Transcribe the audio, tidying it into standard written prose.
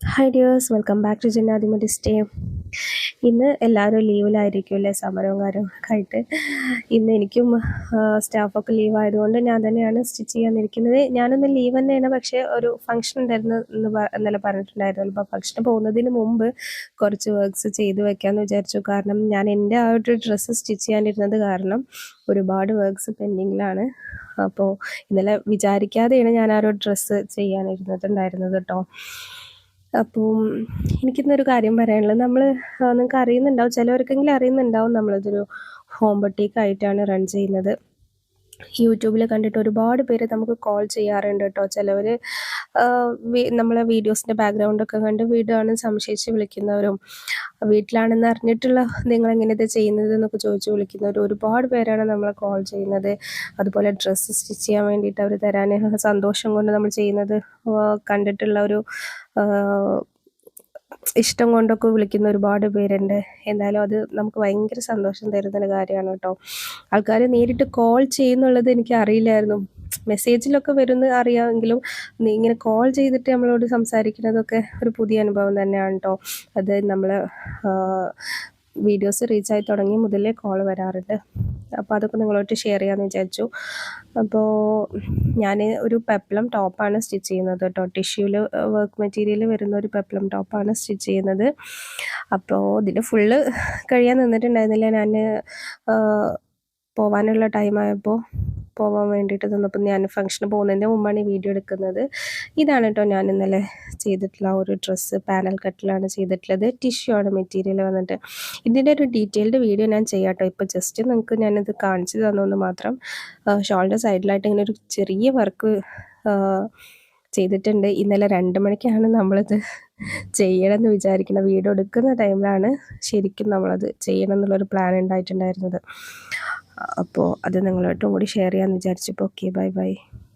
Hi dears, welcome back to ജന്നാദിമതി stay. ഇന്ന് എല്ലാവരും ലീവിലായിരിക്കുമല്ലേ, സമരവും കാര്യങ്ങളൊക്കെ ആയിട്ട്. ഇന്ന് എനിക്കും സ്റ്റാഫൊക്കെ ലീവ് ആയതുകൊണ്ട് ഞാൻ തന്നെയാണ് സ്റ്റിച്ച് ചെയ്യാനിരിക്കുന്നത്. ഞാനൊന്ന് ലീവ് തന്നെയാണ്, പക്ഷേ ഒരു ഫംഗ്ഷൻ ഉണ്ടായിരുന്നു ഇന്നലെ പറഞ്ഞിട്ടുണ്ടായിരുന്നു. അപ്പോൾ ഫംഗ്ഷന് പോകുന്നതിന് മുമ്പ് കുറച്ച് വർക്ക്സ് ചെയ്ത് വെക്കാമെന്ന് വിചാരിച്ചു. കാരണം ഞാൻ എൻ്റെ ആ ഒരു ഡ്രസ്സ് സ്റ്റിച്ച് ചെയ്യാനിരുന്നത് കാരണം ഒരുപാട് വർക്ക്സ് പെൻഡിങ്ങിലാണ്. അപ്പോൾ ഇന്നലെ വിചാരിക്കാതെയാണ് ഞാൻ ആ ഒരു ഡ്രസ്സ് ചെയ്യാനിരുന്നിട്ടുണ്ടായിരുന്നത് കേട്ടോ. അപ്പോൾ എനിക്കിന്നൊരു കാര്യം പറയാനുള്ളത്, നിങ്ങൾക്ക് അറിയുന്നുണ്ടാവും, ചിലവർക്കെങ്കിലും അറിയുന്നുണ്ടാവും, നമ്മളിതൊരു ഹോം ബൊട്ടീക്കായിട്ടാണ് റൺ ചെയ്യുന്നത്. യൂട്യൂബിൽ കണ്ടിട്ട് ഒരുപാട് പേര് നമുക്ക് കോൾ ചെയ്യാറുണ്ട് കേട്ടോ. ചിലവർ നമ്മളെ വീഡിയോസിൻ്റെ ബാക്ക്ഗ്രൗണ്ടൊക്കെ കണ്ട് വീടാണ് സംശയിച്ച് വിളിക്കുന്നവരും, വീട്ടിലാണെന്ന് അറിഞ്ഞിട്ടുള്ള നിങ്ങളെങ്ങനെ ഇത് ചെയ്യുന്നത് എന്നൊക്കെ ചോദിച്ച് വിളിക്കുന്നവർ ഒരുപാട് പേരാണ് നമ്മളെ കോൾ ചെയ്യുന്നത്. അതുപോലെ ഡ്രസ്സ് സ്റ്റിച്ച് ചെയ്യാൻ വേണ്ടിയിട്ട് അവർ തരാൻ സന്തോഷം കൊണ്ട് നമ്മൾ ചെയ്യുന്നത് കണ്ടിട്ടുള്ള ഒരു ഇഷ്ടം കൊണ്ടൊക്കെ വിളിക്കുന്ന ഒരുപാട് പേരുണ്ട്. എന്തായാലും അത് നമുക്ക് ഭയങ്കര സന്തോഷം തരുന്നൊരു കാര്യമാണ് കേട്ടോ. ആൾക്കാർ നേരിട്ട് കോൾ ചെയ്യുന്നുള്ളത് എനിക്ക് അറിയില്ലായിരുന്നു. മെസ്സേജിലൊക്കെ വരുന്ന അറിയാമെങ്കിലും ഇങ്ങനെ കോൾ ചെയ്തിട്ട് നമ്മളോട് സംസാരിക്കുന്നതൊക്കെ ഒരു പുതിയ അനുഭവം തന്നെയാണ് കേട്ടോ. അത് നമ്മൾ വീഡിയോസ് റീച്ചായി തുടങ്ങി മുതലേ കോൾ വരാറുണ്ട്. അപ്പോൾ അതൊക്കെ നിങ്ങളോട്ട് ഷെയർ ചെയ്യാമെന്ന് വിചാരിച്ചു. അപ്പോൾ ഞാൻ ഒരു പെപ്ലം ടോപ്പാണ് സ്റ്റിച്ച് ചെയ്യുന്നത് കേട്ടോ. ടിഷ്യൂവിൽ വർക്ക് മെറ്റീരിയൽ വരുന്ന ഒരു പെപ്ലം ടോപ്പാണ് സ്റ്റിച്ച് ചെയ്യുന്നത്. അപ്പോൾ ഇതിന് ഫുള്ള് കഴിയാൻ നിന്നിട്ടുണ്ടായിരുന്നില്ല. ഞാൻ പോവാനുള്ള ടൈമായപ്പോൾ പോകാൻ വേണ്ടിയിട്ട് നിന്നപ്പോൾ ഞാൻ ഫംഗ്ഷന് പോകുന്നതിൻ്റെ മുമ്പാണ് ഈ വീഡിയോ എടുക്കുന്നത്. ഇതാണ് കേട്ടോ ഞാൻ ഇന്നലെ ചെയ്തിട്ടുള്ള ഒരു ഡ്രസ്സ്. പാനൽ കട്ടിലാണ് ചെയ്തിട്ടുള്ളത്. ടിഷ്യൂ ആണ് മെറ്റീരിയൽ വന്നിട്ട്. ഇതിൻ്റെ ഒരു ഡീറ്റെയിൽഡ് വീഡിയോ ഞാൻ ചെയ്യാം കേട്ടോ. ഇപ്പോൾ ജസ്റ്റ് നിങ്ങൾക്ക് ഞാനിത് കാണിച്ചു തന്നൊന്ന് മാത്രം. ഷോൾഡർ സൈഡിലായിട്ട് ഇങ്ങനെ ഒരു ചെറിയ വർക്ക് ചെയ്തിട്ടുണ്ട്. ഇന്നലെ 2 മണിക്കാണ് നമ്മളിത് ചെയ്യണമെന്ന് വിചാരിക്കുന്നത്. വീഡിയോ എടുക്കുന്ന ടൈമിലാണ് ശരിക്കും നമ്മളത് ചെയ്യണം എന്നുള്ളൊരു പ്ലാൻ ഉണ്ടായിട്ടുണ്ടായിരുന്നത്. അപ്പോൾ അത് നിങ്ങളായിട്ടും കൂടി ഷെയർ ചെയ്യാമെന്ന് വിചാരിച്ചപ്പോൾ ഓക്കെ, ബൈ ബൈ.